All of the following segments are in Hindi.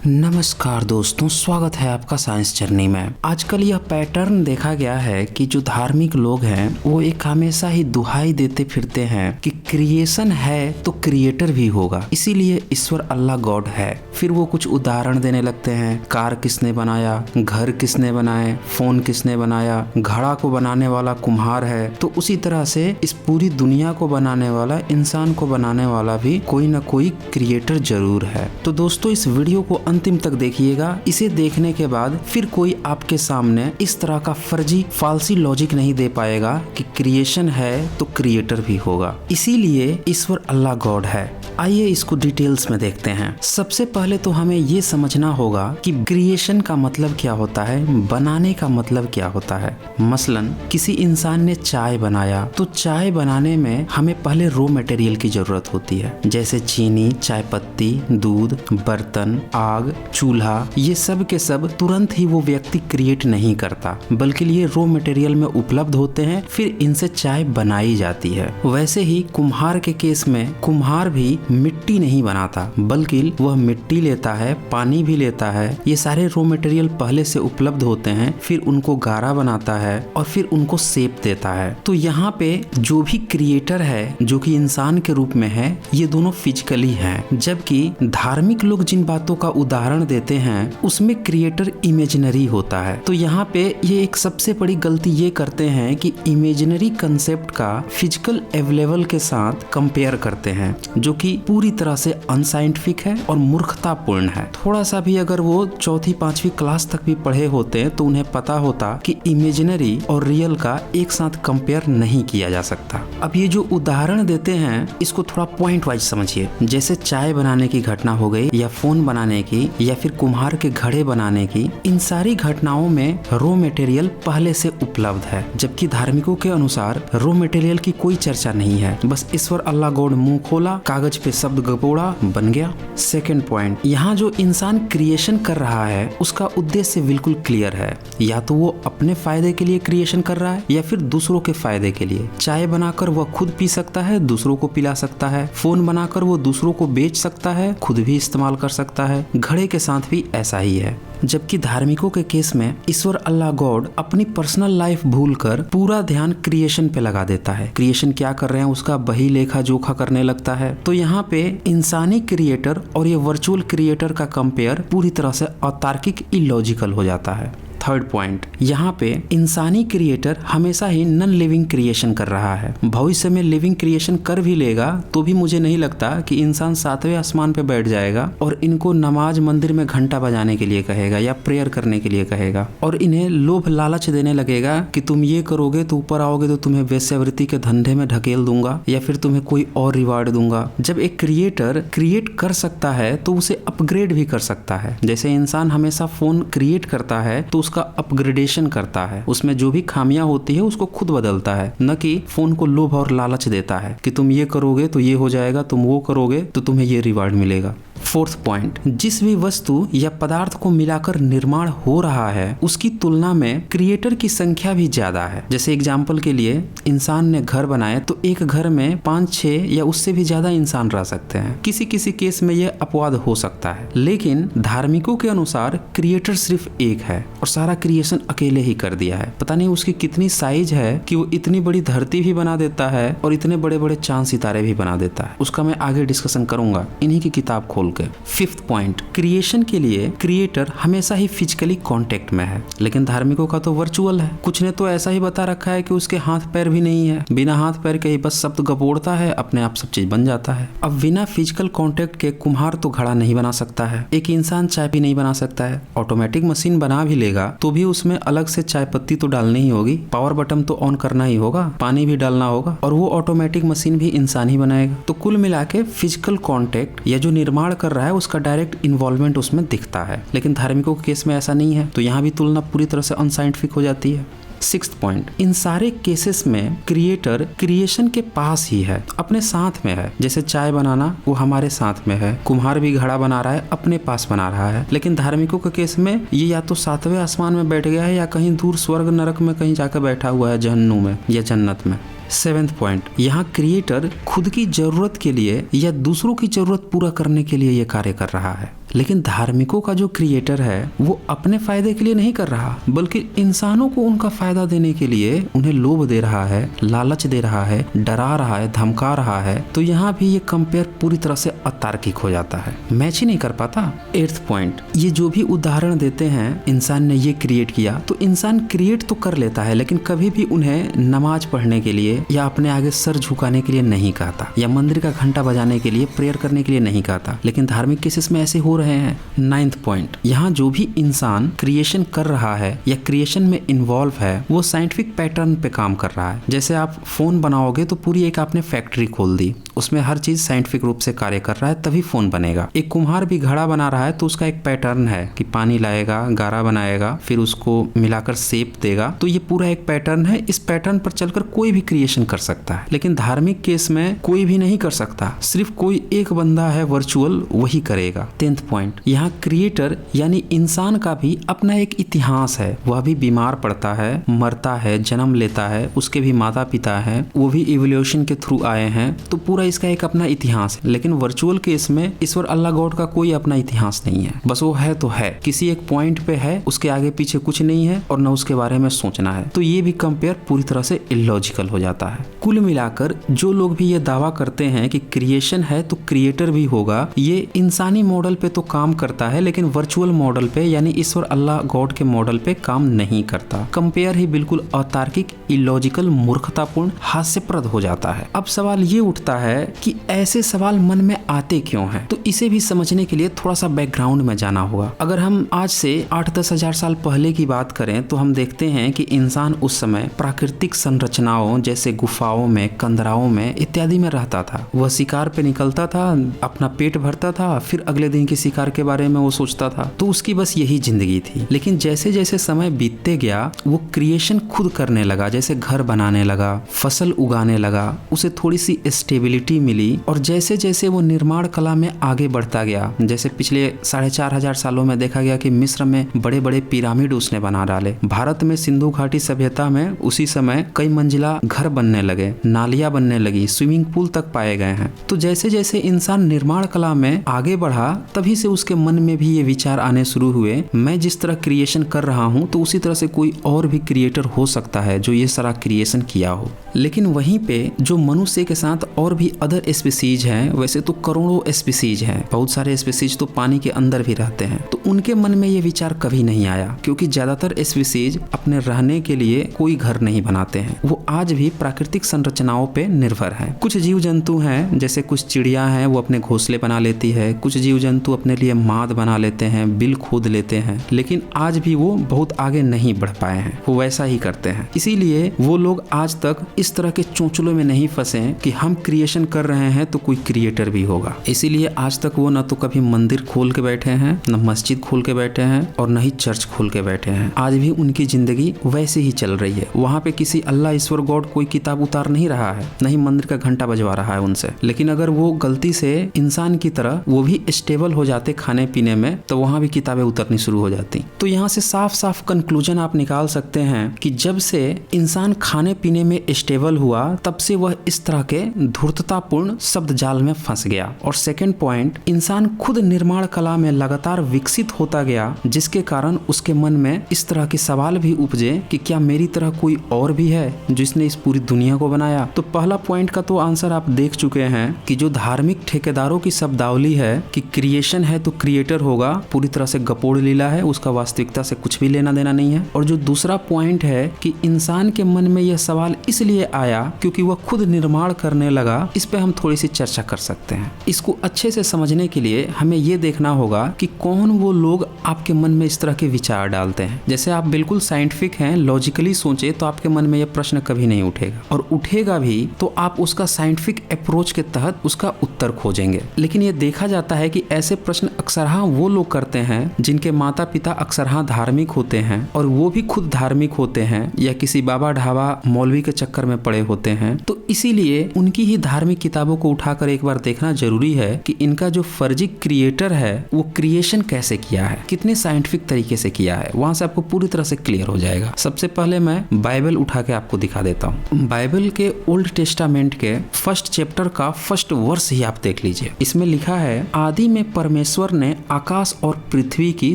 नमस्कार दोस्तों, स्वागत है आपका साइंस जर्नी में। आजकल यह पैटर्न देखा गया है कि जो धार्मिक लोग हैं वो एक हमेशा ही दुहाई देते फिरते हैं कि क्रिएशन है तो क्रिएटर भी होगा, इसीलिए ईश्वर अल्लाह गॉड है। फिर वो कुछ उदाहरण देने लगते हैं, कार किसने बनाया, घर किसने बनाए, फोन किसने बनाया, घड़ा को बनाने वाला कुम्हार है। तो उसी तरह से इस पूरी दुनिया को बनाने वाला, इंसान को बनाने वाला भी कोई ना कोई क्रिएटर जरूर है। तो दोस्तों इस वीडियो को अंतिम तक देखिएगा। इसे देखने के बाद फिर कोई आपके सामने इस तरह का फर्जी फालसी लॉजिक नहीं दे पाएगा कि क्रिएशन है तो क्रिएटर भी होगा, इसीलिए ईश्वर अल्लाह गॉड है। आइए इसको डिटेल्स में देखते हैं। सबसे पहले तो हमें ये समझना होगा कि क्रिएशन का मतलब क्या होता है, बनाने का मतलब क्या होता है। मसलन किसी इंसान ने चाय बनाया तो चाय बनाने में हमें पहले रॉ मटेरियल की जरूरत होती है, जैसे चीनी, चाय पत्ती, दूध, बर्तन, आग, चूल्हा। ये सब के सब तुरंत ही वो व्यक्ति क्रिएट नहीं करता, बल्कि ये रॉ मटेरियल में उपलब्ध होते हैं, फिर इनसे चाय बनाई जाती है। वैसे ही कुम्हार के केस में कुम्हार भी मिट्टी नहीं बनाता, बल्कि वह मिट्टी लेता है, पानी भी लेता है। ये सारे रॉ मटेरियल पहले से उपलब्ध होते हैं, फिर उनको गारा बनाता है और फिर उनको शेप देता है। तो यहाँ पे जो भी क्रिएटर है, जो कि इंसान के रूप में है, ये दोनों फिजिकली हैं। जबकि धार्मिक लोग जिन बातों का उदाहरण देते हैं उसमें क्रिएटर इमेजिनरी होता है। तो यहाँ पे ये एक सबसे बड़ी गलती ये करते हैं कि इमेजिनरी कंसेप्ट का फिजिकल अवेलेबल के साथ कंपेयर करते हैं, जो कि पूरी तरह से अनसाइंटिफिक है और मूर्खतापूर्ण है। थोड़ा सा भी अगर वो चौथी पांचवी क्लास तक भी पढ़े होते तो उन्हें पता होता कि इमेजिनरी और रियल का एक साथ कंपेयर नहीं किया जा सकता। अब ये जो उदाहरण देते हैं इसको थोड़ा पॉइंट वाइज समझिए। जैसे चाय बनाने की घटना हो गई, या फोन बनाने की, या फिर कुम्हार के घड़े बनाने की, इन सारी घटनाओं में रॉ मटेरियल पहले से उपलब्ध है। जबकि धार्मिकों के अनुसार रॉ मटेरियल की कोई चर्चा नहीं है, बस ईश्वर अल्लाह गॉड मुंह खोला, कागज पे शब्द गपोड़ा, बन गया। सेकंड पॉइंट, यहाँ जो इंसान क्रिएशन कर रहा है उसका उद्देश्य बिल्कुल क्लियर है। या तो वो अपने फायदे के लिए क्रिएशन कर रहा है या फिर दूसरों के फायदे के लिए। चाय बनाकर वह खुद पी सकता है, दूसरों को पिला सकता है। फोन बनाकर वो दूसरों को बेच सकता है, खुद भी इस्तेमाल कर सकता है। घड़े के साथ भी ऐसा ही है। जबकि धार्मिकों के केस में ईश्वर अल्लाह गॉड अपनी पर्सनल लाइफ भूलकर पूरा ध्यान क्रिएशन पे लगा देता है। क्रिएशन क्या कर रहे हैं उसका बही लेखा जोखा करने लगता है। तो यहाँ पे इंसानी क्रिएटर और ये वर्चुअल क्रिएटर का कंपेयर पूरी तरह से अतार्किक, इलॉजिकल हो जाता है। थर्ड पॉइंट, यहाँ पे इंसानी क्रिएटर हमेशा ही नॉन लिविंग क्रिएशन कर रहा है। भविष्य में लिविंग क्रिएशन कर भी लेगा तो भी मुझे नहीं लगता कि इंसान 7वें आसमान पे बैठ जाएगा और इनको नमाज मंदिर में घंटा बजाने के लिए कहेगा या प्रेयर करने के लिए कहेगा, और इन्हें लोभ लालच देने लगेगा कि तुम ये करोगे तो ऊपर आओगे तो तुम्हें वेश्यावृत्ति के धंधे में ढकेल दूंगा या फिर तुम्हें कोई और रिवार्ड दूंगा। जब एक क्रिएटर क्रिएट कर सकता है तो उसे अपग्रेड भी कर सकता है। जैसे इंसान हमेशा फोन क्रिएट करता है तो उसका अपग्रेडेशन करता है, उसमें जो भी खामियां होती है उसको खुद बदलता है, न कि फोन को लोभ और लालच देता है कि तुम ये करोगे तो ये हो जाएगा, तुम वो करोगे तो तुम्हें ये रिवार्ड मिलेगा। फोर्थ पॉइंट, जिस भी वस्तु या पदार्थ को मिलाकर निर्माण हो रहा है उसकी तुलना में क्रिएटर की संख्या भी ज्यादा है। जैसे एग्जाम्पल के लिए इंसान ने घर बनाए तो एक घर में 5-6 या उससे भी ज्यादा इंसान रह सकते हैं। किसी किसी केस में यह अपवाद हो सकता है, लेकिन धार्मिकों के अनुसार क्रिएटर सिर्फ एक है और सारा क्रिएशन अकेले ही कर दिया है। पता नहीं उसकी कितनी साइज है कि वो इतनी बड़ी धरती भी बना देता है और इतने बड़े बड़े चांद सितारे भी बना देता है। उसका मैं आगे डिस्कशन करूंगा इन्हीं की किताब खोल के। फिफ्थ पॉइंट, क्रिएशन के लिए क्रिएटर हमेशा ही फिजिकली कांटेक्ट में है, लेकिन धार्मिकों का तो वर्चुअल है। कुछ ने तो ऐसा ही बता रखा है कि उसके हाथ पैर भी नहीं है, बिना हाथ पैर के ही बस शब्द गपोड़ता है, अपने आप सब चीज बन जाता है। अब बिना फिजिकल कांटेक्ट के कुम्हार तो घड़ा नहीं बना सकता है, एक इंसान चाय भी नहीं बना सकता है। ऑटोमेटिक मशीन बना भी लेगा तो भी उसमें अलग से चाय पत्ती तो डालनी ही होगी, पावर बटन तो ऑन करना ही होगा, पानी भी डालना होगा, और वो ऑटोमेटिक मशीन भी इंसान ही बनाएगा। तो कुल मिला के फिजिकल कांटेक्ट या जो निर्माण कर रहा है उसका डायरेक्ट इन्वॉल्वमेंट उसमें दिखता है, लेकिन धार्मिकों के केस में ऐसा नहीं है। तो यहाँ भी तुलना पूरी तरह से अनसाइंटिफिक हो जाती है। सिक्स्थ पॉइंट, इन सारे केसेस में क्रिएटर क्रिएशन के पास ही है, अपने साथ में है। जैसे चाय बनाना वो हमारे साथ में है, कुम्हार भी घड़ा बना रहा है, अपने पास बना रहा है। लेकिन धार्मिकों के केस में ये या तो 7वें आसमान में बैठ गया है या कहीं दूर स्वर्ग नरक में कहीं जाकर बैठा हुआ है, जहन्नुम में या जन्नत में। सेवेंथ पॉइंट, यहाँ क्रिएटर खुद की जरूरत के लिए या दूसरों की जरूरत पूरा करने के लिए ये कार्य कर रहा है। लेकिन धार्मिकों का जो क्रिएटर है वो अपने फायदे के लिए नहीं कर रहा, बल्कि इंसानों को उनका फायदा देने के लिए उन्हें लोभ दे रहा है, लालच दे रहा है, डरा रहा है, धमका रहा है। तो यहाँ भी ये कंपेयर पूरी तरह से अतार्किक हो जाता है, मैच ही नहीं कर पाता। 8th पॉइंट, ये जो भी उदाहरण देते हैं इंसान ने ये क्रिएट किया, तो इंसान क्रिएट तो कर लेता है लेकिन कभी भी उन्हें नमाज पढ़ने के लिए या अपने आगे सर झुकाने के लिए नहीं कहता, या मंदिर का घंटा बजाने के लिए, प्रेयर करने के लिए नहीं कहता। लेकिन धार्मिक केसेस में ऐसे हो रहे हैं। 9th पॉइंट, यहाँ जो भी इंसान क्रिएशन कर रहा है या क्रिएशन में इन्वॉल्व है वो साइंटिफिक पैटर्न पे काम कर रहा है। जैसे आप फोन बनाओगे तो पूरी एक आपने फैक्ट्री खोल दी, उसमें हर चीज साइंटिफिक रूप से कार्य कर रहा है, तभी फोन बनेगा। एक कुम्हार भी घड़ा बना रहा है तो उसका एक पैटर्न है कि पानी लाएगा, गारा बनाएगा, फिर उसको मिलाकर शेप देगा। तो ये पूरा एक पैटर्न है, इस पैटर्न पर चलकर कोई भी क्रिएशन कर सकता है। लेकिन धार्मिक केस में कोई भी नहीं कर सकता, सिर्फ कोई एक बंदा है वर्चुअल, वही करेगा। 10th पॉइंट, यहाँ क्रिएटर यानी इंसान का भी अपना एक इतिहास है। वह भी बीमार पड़ता है, मरता है, जन्म लेता है, उसके भी माता पिता है, वो भी इवोल्यूशन के थ्रू आए हैं। तो पूरा इसका एक अपना इतिहास है। लेकिन वर्चुअल केस में ईश्वर अल्लाह गॉड का कोई अपना इतिहास नहीं है, बस वो है तो है, किसी एक पॉइंट पे है, उसके आगे पीछे कुछ नहीं है और न उसके बारे में सोचना है। तो ये भी कंपेयर पूरी तरह से इलॉजिकल हो जाता है। कुल मिलाकर जो लोग भी ये दावा करते हैं कि क्रिएशन है तो क्रिएटर भी होगा, ये इंसानी मॉडल पे तो काम करता है लेकिन वर्चुअल मॉडल पे यानी ईश्वर अल्लाह गॉड के मॉडल पे काम नहीं करता। कंपेयर ही बिल्कुल अतार्किक, इलॉजिकल, मूर्खतापूर्ण, हास्यप्रद हो जाता है। अब सवाल ये उठता है कि ऐसे सवाल मन में आते क्यों हैं? तो इसे भी समझने के लिए थोड़ा सा बैकग्राउंड में जाना होगा। अगर हम आज से 8-10 हजार साल पहले की बात करें तो हम देखते हैं कि इंसान उस समय प्राकृतिक संरचनाओं जैसे गुफाओं में, कंदराओं में इत्यादि में रहता था। वह शिकार पे निकलता था, अपना पेट भरता था, फिर अगले दिन के शिकार के बारे में वो सोचता था। तो उसकी बस यही जिंदगी थी। लेकिन जैसे जैसे समय बीतते गया वो क्रिएशन खुद करने लगा, जैसे घर बनाने लगा, फसल उगाने लगा, उसे थोड़ी सी स्टेबिलिटी मिली। और जैसे जैसे वो निर्माण कला में आगे बढ़ता गया, जैसे पिछले 4,500 सालों में देखा गया कि मिस्र में बड़े बड़े पिरामिड उसने बना डाले, भारत में सिंधु घाटी सभ्यता में उसी समय कई मंजिला घर बनने लगे, नालियां बनने लगी, स्विमिंग पूल तक पाए गए हैं। तो जैसे जैसे इंसान निर्माण कला में आगे बढ़ा तभी से उसके मन में भी ये विचार आने शुरू हुए, मैं जिस तरह क्रिएशन कर रहा हूँ तो उसी तरह से कोई और भी क्रिएटर हो सकता है जो ये सारा क्रिएशन किया हो। लेकिन वहीं पे जो मनुष्य के साथ और भी अदर स्पीसीज हैं, वैसे तो करोड़ों स्पीसीज हैं, बहुत सारे स्पीसीज तो पानी के अंदर भी रहते हैं, तो उनके मन में ये विचार कभी नहीं आया, क्योंकि ज्यादातर स्पीसीज अपने रहने के लिए कोई घर नहीं बनाते हैं, वो आज भी प्राकृतिक संरचनाओं पे निर्भर हैं। कुछ जीव जंतु हैं, जैसे कुछ चिड़िया हैं, वो अपने घोंसले बना लेती है, कुछ जीव जंतु अपने लिए माद बना लेते हैं, बिल खोद लेते हैं, लेकिन आज भी वो बहुत आगे नहीं बढ़ पाए हैं, वो वैसा ही करते हैं। इसीलिए वो लोग आज तक इस तरह के चोंचलों में नहीं फंसे कि हम क्रिएशन कर रहे हैं तो कोई क्रिएटर भी होगा। इसीलिए आज तक वो न तो कभी मंदिर खोल के बैठे हैं, न मस्जिद खोल के बैठे हैं, और न ही चर्च खोल के बैठे हैं। आज भी उनकी जिंदगी वैसे ही चल रही है। वहाँ पे किसी अल्लाह ईश्वर गॉड कोई किताब उतार नहीं रहा है, न ही मंदिर का घंटा बजवा रहा है उनसे। लेकिन अगर वो गलती से इंसान की तरह वो भी स्टेबल हो जाते खाने पीने में, तो वहाँ भी किताबें उतरनी शुरू हो जाती। तो यहाँ से साफ साफ कंक्लूजन आप निकाल सकते हैं कि जब से इंसान खाने पीने में स्टेबल हुआ तब से वह इस तरह के धूर्ततापूर्ण शब्द जाल में फंस गया। और सेकंड पॉइंट, इंसान खुद निर्माण कला में लगातार विकसित होता गया, जिसके कारण उसके मन में इस तरह के सवाल भी उपजे कि क्या मेरी तरह कोई और भी है जिसने इस पूरी दुनिया को बनाया। तो पहला पॉइंट का तो आंसर आप देख चुके हैं कि जो धार्मिक ठेकेदारों की शब्दावली है कि क्रिएशन है तो क्रिएटर होगा, पूरी तरह से गपोड़ लीला है, उसका वास्तविकता से कुछ भी लेना देना नहीं है। और जो दूसरा पॉइंट है कि इंसान के मन में यह सवाल इसलिए आया क्योंकि वह खुद निर्माण करने लगा, इस पे हम थोड़ी सी चर्चा कर सकते हैं। इसको अच्छे से समझने के लिए हमें ये देखना होगा कि कौन वो लोग आपके मन में इस तरह के विचार डालते हैं। जैसे आप बिल्कुल साइंटिफिक हैं, लॉजिकली सोचे तो आपके मन में यह प्रश्न कभी नहीं उठेगा, और उठेगा भी तो आप उसका साइंटिफिक अप्रोच के तहत उसका उत्तर खोजेंगे। लेकिन ये देखा जाता है कि ऐसे प्रश्न अक्सरहा वो लोग करते हैं जिनके माता पिता अक्सरहा धार्मिक होते हैं, और वो भी खुद धार्मिक होते हैं या किसी बाबा ढाबा मौलवी के चक्कर में पड़े होते हैं। तो इसीलिए उनकी ही धार्मिक किताबों को उठाकर एक बार देखना जरूरी है कि इनका जो फर्जी क्रिएटर है वो क्रिएशन कैसे किया है, कितने साइंटिफिक तरीके से किया है। वहां से आपको पूरी तरह से क्लियर हो जाएगा। सबसे पहले मैं बाइबल उठा के आपको दिखा देता हूँ। बाइबल के ओल्ड टेस्टामेंट के फर्स्ट चैप्टर का फर्स्ट वर्स ही आप देख लीजिए। इसमें लिखा है, आदि में परमेश्वर परमेश्वर ने आकाश और पृथ्वी की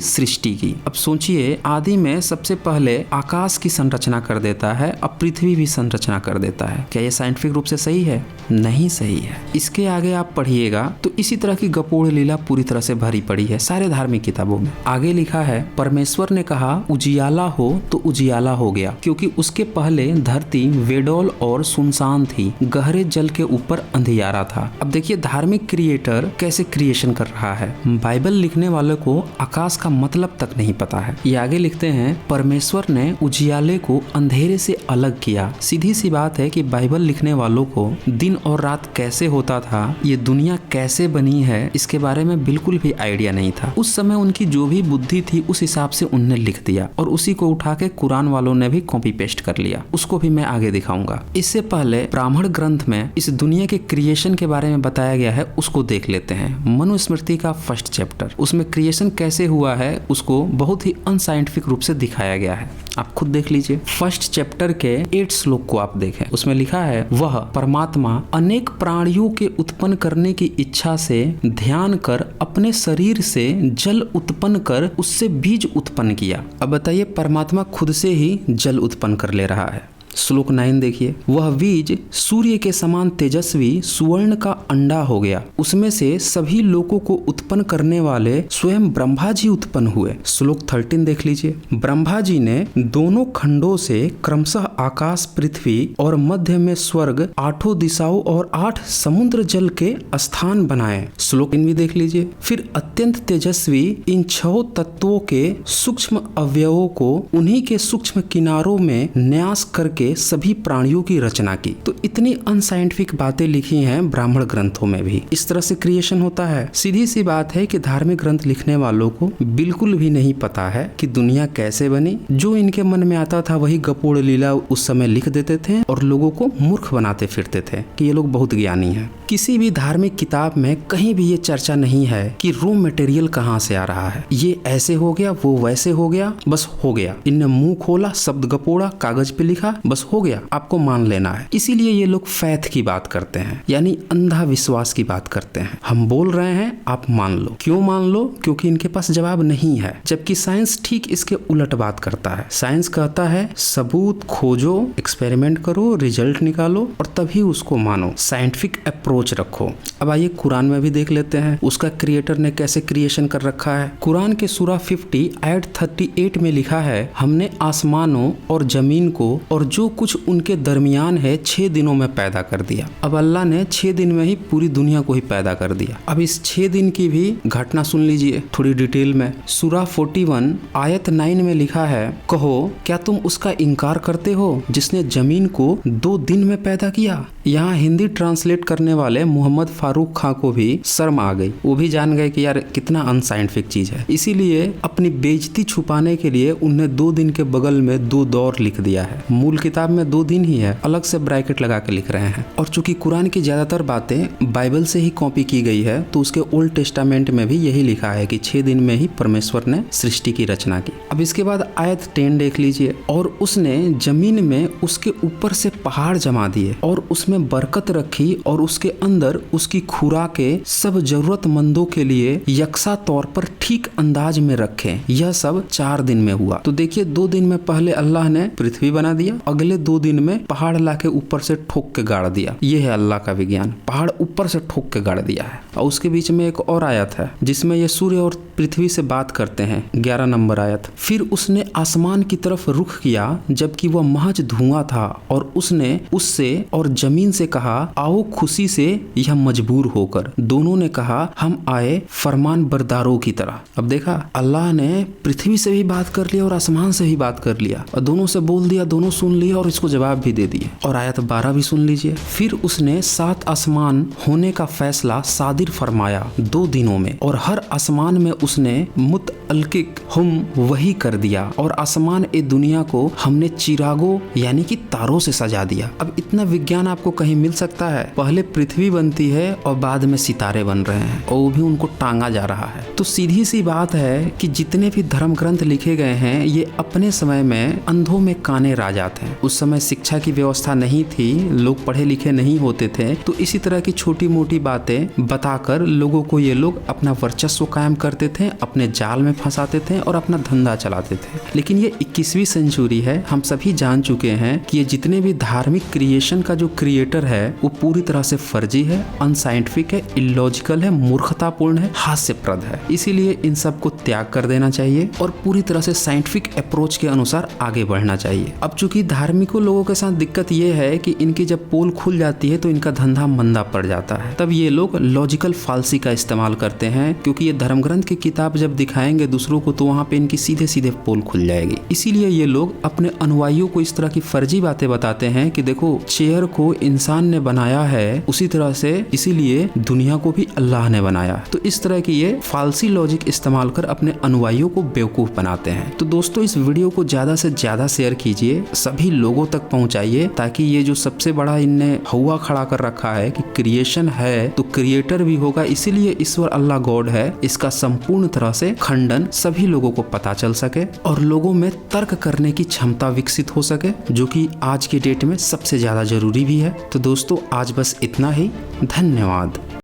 सृष्टि की। अब सोचिए, आदि में सबसे पहले आकाश की संरचना कर देता है, अब पृथ्वी भी संरचना कर देता है। क्या ये साइंटिफिक रूप से सही है? नहीं सही है। इसके आगे आप पढ़िएगा तो इसी तरह की गपोड़ लीला पूरी तरह से भरी पड़ी है सारे धार्मिक किताबों में। आगे लिखा है, परमेश्वर ने कहा उजियाला हो तो उजियाला हो गया, क्योंकि उसके पहले धरती वेडोल और सुनसान थी, गहरे जल के ऊपर अंधियारा था। अब देखिए धार्मिक क्रिएटर कैसे क्रिएशन कर रहा है। बाइबल लिखने वाले को आकाश का मतलब तक नहीं पता है। ये आगे लिखते हैं, परमेश्वर ने उजियाले को अंधेरे से अलग किया। सीधी सी बात है कि बाइबल लिखने वालों को दिन और रात कैसे होता था, ये दुनिया कैसे बनी है, इसके बारे में बिल्कुल भी आइडिया नहीं था। उस समय उनकी जो भी बुद्धि थी उस हिसाब से उन्होंने लिख दिया और उसी को उठा के कुरान वालों ने भी कॉपी पेस्ट कर लिया। उसको भी मैं आगे दिखाऊंगा। इससे पहले ब्राह्मण ग्रंथ में इस दुनिया के क्रिएशन के बारे में बताया गया है, उसको देख लेते हैं। मनुस्मृति का फर्स्ट चैप्टर, उसमें क्रिएशन कैसे हुआ है उसको बहुत ही अनसाइंटिफिक रूप से दिखाया गया है। आप खुद देख लीजिए। फर्स्ट चैप्टर के 8 श्लोक को आप देखें, उसमें लिखा है, वह परमात्मा अनेक प्राणियों के उत्पन्न करने की इच्छा से ध्यान कर अपने शरीर से जल उत्पन्न कर उससे बीज उत्पन्न किया। अब बताइए, परमात्मा खुद से ही जल उत्पन्न कर ले रहा है। श्लोक 9 देखिए, वह बीज सूर्य के समान तेजस्वी सुवर्ण का अंडा हो गया, उसमें से सभी लोगों को उत्पन्न करने वाले स्वयं ब्रह्मा जी उत्पन्न हुए। श्लोक 13 देख लीजिए, ब्रह्मा जी ने दोनों खंडों से क्रमशः आकाश, पृथ्वी और मध्य में स्वर्ग, 8 दिशाओं और 8 समुद्र जल के स्थान बनाए। श्लोक 3 भी देख लीजिए, फिर अत्यंत तेजस्वी इन 6 तत्वों के सूक्ष्म अवयवों को उन्हीं के सूक्ष्म किनारों में न्यास करके सभी प्राणियों की रचना की। तो इतनी अनसाइंटिफिक बातें लिखी हैं ब्राह्मण ग्रंथों में भी। इस तरह से क्रिएशन होता है। सीधी सी बात है कि धार्मिक ग्रंथ लिखने वालों को बिल्कुल भी नहीं पता है कि दुनिया कैसे बनी। जो इनके मन में आता था वही गपोड़ लीला उस समय लिख देते थे और लोगों को मूर्ख बनाते फिरते थे कि ये लोग बहुत ज्ञानी हैं। किसी भी धार्मिक किताब में कहीं भी ये चर्चा नहीं है कि रॉ मटेरियल कहाँ से आ रहा है, ये ऐसे हो गया, वो वैसे हो गया, बस हो गया। इनने मुंह खोला, शब्द गपोड़ा, कागज पे लिखा, बस हो गया, आपको मान लेना है। इसीलिए ये लोग फैथ की बात करते हैं, यानी अंधा विश्वास की बात करते हैं। हम बोल रहे हैं, आप मान लो। क्यों मान लो? क्योंकि इनके पास जवाब नहीं है। जबकि साइंस ठीक इसके उलट बात करता है। साइंस कहता है सबूत खोजो, एक्सपेरिमेंट करो, रिजल्ट निकालो और तभी उसको मानो, साइंटिफिक अप्रोच रखो। अब आइए कुरान में भी देख लेते हैं उसका क्रिएटर ने कैसे क्रिएशन कर रखा है। कुरान के सूरा 50 आयत 38 में लिखा है, हमने आसमानों और जमीन को और जो कुछ उनके दरमियान है 6 दिनों में पैदा कर दिया। अब अल्लाह ने 6 दिन में ही पूरी दुनिया को ही पैदा कर दिया। अब इस 6 दिन की भी घटना सुन लीजिए थोड़ी डिटेल में। सूरा 41 आयत 9 में लिखा है, कहो क्या तुम उसका इनकार करते हो जिसने जमीन को 2 दिन में पैदा किया। यहाँ हिंदी ट्रांसलेट करने वाले मोहम्मद फारूक खां को भी शर्म आ गई। वो भी जान गए कि यार कितना अनसाइंटिफिक चीज है। इसीलिए अपनी बेइज्जती छुपाने के लिए उन्हें 2 दिन के बगल में 2 दौर लिख दिया है। मूल किताब में 2 दिन ही है, अलग से ब्रैकेट लगा के लिख रहे हैं। और चूंकि कुरान की ज्यादातर बातें बाइबल से ही कॉपी की गई है तो उसके ओल्ड टेस्टामेंट में भी यही लिखा है कि 6 दिन में ही परमेश्वर ने सृष्टि की रचना की। अब इसके बाद आयत 10 देख लीजिए, और उसने जमीन में उसके ऊपर से पहाड़ जमा दिए और उसमें बरकत रखी और उसके अंदर उसकी खुराकें सब जरूरतमंदों के लिए यकसा तौर पर ठीक अंदाज में रखे। यह सब 4 दिन में हुआ। तो देखिए 2 दिन में पहले अल्लाह ने पृथ्वी बना दिया, अगले 2 दिन में पहाड़ लाके ऊपर से ठोक के गाड़ दिया। यह है अल्लाह का विज्ञान, पहाड़ ऊपर से ठोक के गाड़ दिया है। और उसके बीच में एक और आयत है जिसमें ये सूर्य और पृथ्वी से बात करते हैं, 11 नंबर आयत। फिर उसने आसमान की तरफ रुख किया जबकि वह महज धुआं था और उसने उससे और जमीन से कहा, आओ खुशी से यह मजबूर होकर। दोनों ने कहा, हम आए फरमान बरदारों की तरह। अब देखा अल्लाह ने पृथ्वी से भी बात कर लिया और आसमान से भी बात कर लिया और दोनों से बोल दिया, दोनों सुन लिया और इसको जवाब भी दे दिए। और आयत 12 भी सुन लीजिए, फिर उसने 7 आसमान होने का फैसला सादिर फरमाया 2 दिनों में और हर आसमान में उसने मुतअल्लिक हम वही कर दिया और आसमान ए दुनिया को हमने चिरागों यानी कि तारों से सजा दिया। अब इतना विज्ञान आपको कहीं मिल सकता है? पहले पृथ्वी बनती है और बाद में सितारे बन रहे हैं और वो भी उनको टांगा जा रहा है। तो सीधी सी बात है कि जितने भी धर्म ग्रंथ लिखे गए हैं ये अपने समय में अंधों में काने राजा थे। उस समय शिक्षा की व्यवस्था नहीं थी, लोग पढ़े लिखे नहीं होते थे, तो इसी तरह की छोटी मोटी बातें बता फंसाकर लोगों को ये लोग अपना वर्चस्व कायम करते थे, अपने जाल में फंसाते थे और अपना धंधा चलाते थे। लेकिन ये 21वीं सेंचुरी है, हम सभी जान चुके हैं कि ये जितने भी धार्मिक क्रिएशन का जो क्रिएटर है वो पूरी तरह से फर्जी है, अनसाइंटिफिक है, इलॉजिकल है, मूर्खतापूर्ण है, हास्यप्रद है। इसीलिए इन सब को त्याग कर देना चाहिए और पूरी तरह से साइंटिफिक अप्रोच के अनुसार आगे बढ़ना चाहिए। अब चूंकि धार्मिकों लोगों के साथ दिक्कत ये है कि इनकी जब पोल खुल जाती है तो इनका धंधा मंदा पड़ जाता है। तब ये लोग लॉजिकल फालसी का इस्तेमाल करते हैं, क्योंकि ये धर्म ग्रंथ की किताब जब दिखाएंगे दूसरों को तो वहाँ पे इनकी सीधे सीधे पोल खुल जाएगी। इसीलिए ये लोग अपने अनुयायियों को इस तरह की फर्जी बातें बताते हैं कि देखो चेयर को इंसान ने बनाया है, उसी तरह से इसीलिए दुनिया को भी अल्लाह ने बनाया। तो इस तरह की ये फालसी लॉजिक इस्तेमाल कर अपने अनुयायियों को बेवकूफ बनाते हैं। तो दोस्तों इस वीडियो को ज्यादा से ज्यादा शेयर कीजिए, सभी लोगों तक पहुंचाइए, ताकि ये जो सबसे बड़ा इनने हवा खड़ा कर रखा है कि क्रिएशन है तो क्रिएटर भी होगा, इसीलिए ईश्वर अल्लाह गॉड है, इसका संपूर्ण तरह से खंडन सभी लोगों को पता चल सके और लोगों में तर्क करने की क्षमता विकसित हो सके, जो कि आज के डेट में सबसे ज्यादा जरूरी भी है। तो दोस्तों आज बस इतना ही, धन्यवाद।